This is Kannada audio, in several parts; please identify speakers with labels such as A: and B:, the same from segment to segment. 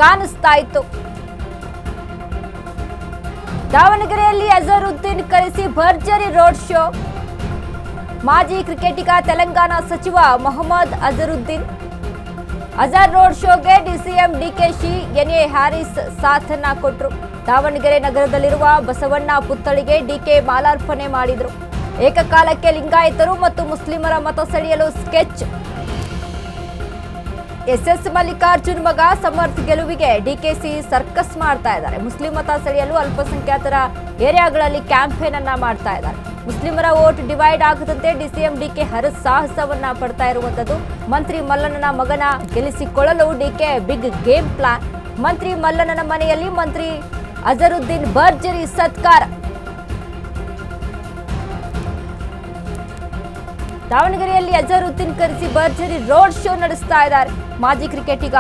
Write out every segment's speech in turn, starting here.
A: ಕಾಣಿಸ್ತಾ ಇತ್ತು. ದಾವಣಗೆರೆಯಲ್ಲಿ ಅಜರುದ್ದೀನ್ ಕರೆಸಿ ಭರ್ಜರಿ ರೋಡ್ ಶೋ. ಮಾಜಿ ಕ್ರಿಕೆಟಿಗ ತೆಲಂಗಾಣ ಸಚಿವ ಮೊಹಮ್ಮದ್ ಅಜರುದ್ದೀನ್ ರೋಡ್ ಶೋಗೆ ಡಿಸಿಎಂ ಡಿಕೆಶಿ ಎನ್ಎ ಹ್ಯಾರಿಸ್ ಸಾಥನ್ನ ಕೊಟ್ಟರು. ದಾವಣಗೆರೆ ನಗರದಲ್ಲಿರುವ ಬಸವಣ್ಣ ಪುತ್ಥಳಿಗೆ ಡಿಕೆ ಮಾಲಾರ್ಪಣೆ ಮಾಡಿದರು. ಏಕಕಾಲಕ್ಕೆ ಲಿಂಗಾಯತರು ಮತ್ತು ಮುಸ್ಲಿಮರ ಮತ ಸೆಳೆಯಲು ಸ್ಕೆಚ್. ಎಸ್ಎಸ್ ಮಲ್ಲಿಕಾರ್ಜುನ್ ಮಗ ಸಮರ್ಥ್ ಗೆಲುವಿಗೆ ಡಿಕೆಸಿ ಸರ್ಕಸ್ ಮಾಡ್ತಾ ಇದ್ದಾರೆ. ಮುಸ್ಲಿಂ ಮತ ಸೆಳೆಯಲು ಅಲ್ಪಸಂಖ್ಯಾತರ ಏರಿಯಾಗಳಲ್ಲಿ ಕ್ಯಾಂಪೇನ್ ಅನ್ನ ಮಾಡ್ತಾ ಇದ್ದಾರೆ. ಮುಸ್ಲಿಮರ ವೋಟ್ ಡಿವೈಡ್ ಆಗದಂತೆ ಡಿಸಿಎಂ ಡಿಕೆ ಹರಸಾಹಸವನ್ನ ಪಡ್ತಾ ಇರುವಂತದ್ದು. ಮಂತ್ರಿ ಮಲ್ಲಣ್ಣನ ಮಗನ ಗೆಲ್ಲಿಸಿಕೊಳ್ಳಲು ಡಿಕೆ ಬಿಗ್ ಗೇಮ್ ಪ್ಲಾನ್. ಮಂತ್ರಿ ಮಲ್ಲಣ್ಣನ ಮನೆಯಲ್ಲಿ ಮಂತ್ರಿ ಅಜರುದ್ದೀನ್ ಭರ್ಜರಿ ಸತ್ಕಾರ. ದಾವಣಗೆರೆಯಲ್ಲಿ ಅಜರುದ್ದೀನ್ ಕರೆಸಿ ಭರ್ಜರಿ ರೋಡ್ ಶೋ ನಡೆಸ್ತಾ ಇದ್ದಾರೆ. ಮಾಜಿ ಕ್ರಿಕೆಟಿಗ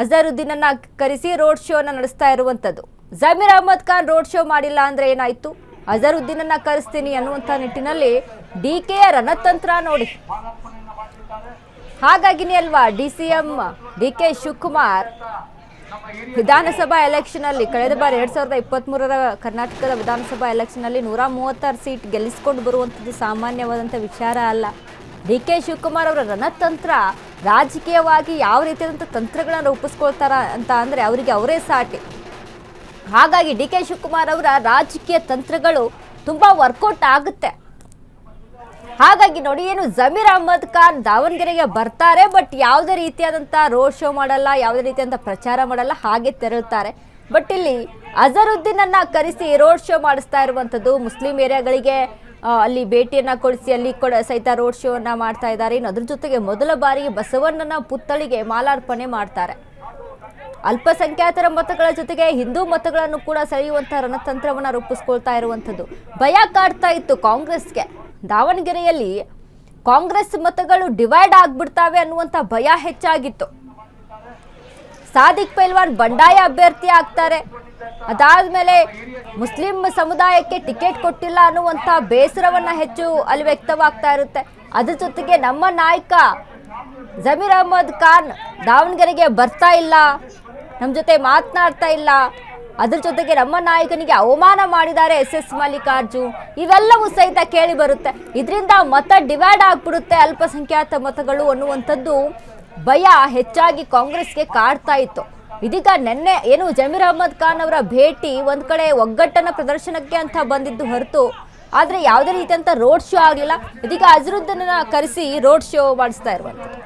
A: ಅಜರುದ್ದೀನ್ ಅನ್ನ ಕರೆಸಿ ರೋಡ್ ಶೋ ನಡೆಸ್ತಾ ಇರುವಂತದ್ದು. ಜಮೀರ್ ಅಹಮದ್ ಖಾನ್ ರೋಡ್ ಶೋ ಮಾಡಿಲ್ಲ ಅಂದ್ರೆ ಏನಾಯ್ತು, ಅಜರುದ್ದೀನ್ ಅನ್ನ ಕರೆಸ್ತೀನಿ ಅನ್ನುವಂತ ನಿಟ್ಟಿನಲ್ಲಿ ಡಿಕೆಯ ರಣತಂತ್ರ ನೋಡಿ. ಹಾಗಾಗಿನೇ ಅಲ್ವಾ ಡಿಸಿಎಂ ಡಿಕೆ ಶಿವಕುಮಾರ್ ವಿಧಾನಸಭಾ ಎಲೆಕ್ಷನ್ ಅಲ್ಲಿ ಕಳೆದ ಬಾರಿ 2023ರ ಕರ್ನಾಟಕದ ವಿಧಾನಸಭಾ ಎಲೆಕ್ಷನ್ ಅಲ್ಲಿ 136 ಸೀಟ್ ಗೆಲ್ಲಿಸಿಕೊಂಡು ಬರುವಂಥದ್ದು ಸಾಮಾನ್ಯವಾದಂಥ ವಿಚಾರ ಅಲ್ಲ. ಡಿಕೆ ಶಿವಕುಮಾರ್ ಅವರ ರಣತಂತ್ರ ರಾಜಕೀಯವಾಗಿ ಯಾವ ರೀತಿಯಾದಂಥ ತಂತ್ರಗಳನ್ನು ರೂಪಿಸ್ಕೊಳ್ತಾರ ಅಂತ ಅಂದರೆ ಅವರಿಗೆ ಅವರೇ ಸಾಟಿ. ಹಾಗಾಗಿ ಡಿಕೆ ಶಿವಕುಮಾರ್ ಅವರ ರಾಜಕೀಯ ತಂತ್ರಗಳು ತುಂಬ ವರ್ಕೌಟ್ ಆಗುತ್ತೆ. ಹಾಗಾಗಿ ನೋಡಿ, ಏನು ಜಮೀರ್ ಅಹಮದ್ ಖಾನ್ ದಾವಣಗೆರೆಗೆ ಬರ್ತಾರೆ, ಬಟ್ ಯಾವುದೇ ರೀತಿಯಾದಂಥ ರೋಡ್ ಶೋ ಮಾಡಲ್ಲ, ಯಾವುದೇ ರೀತಿಯಾದಂಥ ಪ್ರಚಾರ ಮಾಡಲ್ಲ, ಹಾಗೆ ತೆರಳುತ್ತಾರೆ. ಬಟ್ ಇಲ್ಲಿ ಅಜರುದ್ದೀನ್ ಅನ್ನ ಕರೆಸಿ ರೋಡ್ ಶೋ ಮಾಡಿಸ್ತಾ ಇರುವಂಥದ್ದು. ಮುಸ್ಲಿಂ ಏರಿಯಾಗಳಿಗೆ ಅಲ್ಲಿ ಭೇಟಿಯನ್ನ ಕೊಡಿಸಿ ಅಲ್ಲಿ ಸಹಿತ ರೋಡ್ ಶೋ ಅನ್ನ ಮಾಡ್ತಾ ಇದ್ದಾರೆ. ಇನ್ನು ಅದ್ರ ಜೊತೆಗೆ ಮೊದಲ ಬಾರಿಗೆ ಬಸವಣ್ಣನ ಪುತ್ಥಳಿಗೆ ಮಾಲಾರ್ಪಣೆ ಮಾಡ್ತಾರೆ. ಅಲ್ಪಸಂಖ್ಯಾತರ ಮತಗಳ ಜೊತೆಗೆ ಹಿಂದೂ ಮತಗಳನ್ನು ಕೂಡ ಸೆಳೆಯುವಂತಹ ರಣತಂತ್ರವನ್ನು ರೂಪಿಸ್ಕೊಳ್ತಾ ಇರುವಂಥದ್ದು. ಭಯ ಕಾಡ್ತಾ ಇತ್ತು ಕಾಂಗ್ರೆಸ್ಗೆ. ದಾವಣಗೆರೆಯಲ್ಲಿ ಕಾಂಗ್ರೆಸ್ ಮತಗಳು ಡಿವೈಡ್ ಆಗ್ಬಿಡ್ತಾವೆ ಅನ್ನುವಂಥ ಭಯ ಹೆಚ್ಚಾಗಿತ್ತು. ಸಾದಿಕ್ ಪೈಲ್ವಾನ್ ಬಂಡಾಯ ಅಭ್ಯರ್ಥಿ ಆಗ್ತಾರೆ, ಅದಾದ್ಮೇಲೆ ಮುಸ್ಲಿಂ ಸಮುದಾಯಕ್ಕೆ ಟಿಕೆಟ್ ಕೊಟ್ಟಿಲ್ಲ ಅನ್ನುವಂಥ ಬೇಸರವನ್ನ ಹೆಚ್ಚು ಅಲ್ಲಿ ವ್ಯಕ್ತವಾಗ್ತಾ ಇರುತ್ತೆ. ಅದ್ರ ಜೊತೆಗೆ ನಮ್ಮ ನಾಯಕ ಜಮೀರ್ ಅಹಮದ್ ಖಾನ್ ದಾವಣಗೆರೆಗೆ ಬರ್ತಾ ಇಲ್ಲ, ನಮ್ಮ ಜೊತೆ ಮಾತನಾಡ್ತಾ ಇಲ್ಲ, ಅದ್ರ ಜೊತೆಗೆ ನಮ್ಮ ನಾಯಕನಿಗೆ ಅವಮಾನ ಮಾಡಿದ್ದಾರೆ ಎಸ್ಎಸ್ ಮಲ್ಲಿಕಾರ್ಜುನ್, ಇವೆಲ್ಲವೂ ಸಹಿತ ಕೇಳಿ ಬರುತ್ತೆ. ಇದರಿಂದ ಮತ ಡಿವೈಡ್ ಆಗ್ಬಿಡುತ್ತೆ ಅಲ್ಪಸಂಖ್ಯಾತ ಮತಗಳು ಅನ್ನುವಂಥದ್ದು ಭಯ ಹೆಚ್ಚಾಗಿ ಕಾಂಗ್ರೆಸ್ಗೆ ಕಾಡ್ತಾ ಇತ್ತು. ಇದೀಗ ನಿನ್ನೆ ಏನು ಜಮೀರ್ ಅಹಮದ್ ಖಾನ್ ಅವರ ಭೇಟಿ ಒಂದ್ ಕಡೆ ಒಗ್ಗಟ್ಟನ ಪ್ರದರ್ಶನಕ್ಕೆ ಅಂತ ಬಂದಿದ್ದು ಹೊರತು ಆದ್ರೆ ಯಾವುದೇ ರೀತಿಯಂತ ರೋಡ್ ಶೋ ಆಗಲಿಲ್ಲ. ಇದೀಗ ಅಜರುದ್ದೀನ್ ಕರೆಸಿ ರೋಡ್ ಶೋ ಮಾಡಿಸ್ತಾ ಇರುವಂಥದ್ದು.